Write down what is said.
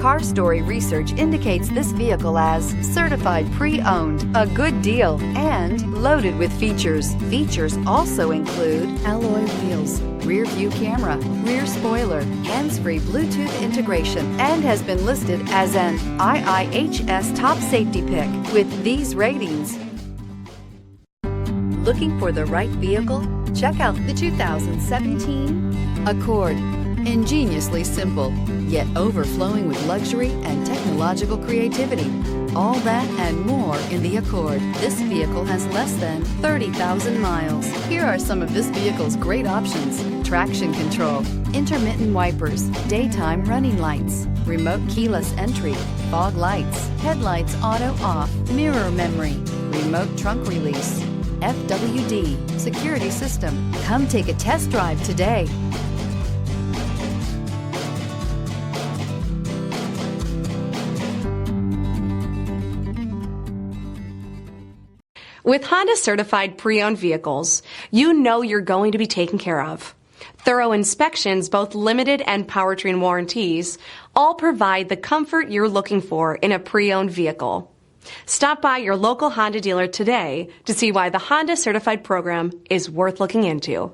Car Story research indicates this vehicle as certified pre-owned, a good deal, and loaded with features. Features also include alloy wheels, rear view camera, rear spoiler, hands-free Bluetooth integration, and has been listed as an IIHS top safety pick with these ratings. Looking for the right vehicle? Check out the 2017 Accord. Ingeniously simple, yet overflowing with luxury and technological creativity. All that and more in the Accord. This vehicle has less than 30,000 miles. Here are some of this vehicle's great options: traction control, intermittent wipers, daytime running lights, remote keyless entry, fog lights, headlights auto off, mirror memory, remote trunk release, FWD, security system. Come take a test drive today. With Honda certified pre-owned vehicles, you know you're going to be taken care of. Thorough inspections, both limited and powertrain warranties, all provide the comfort you're looking for in a pre-owned vehicle. Stop by your local Honda dealer today to see why the Honda certified program is worth looking into.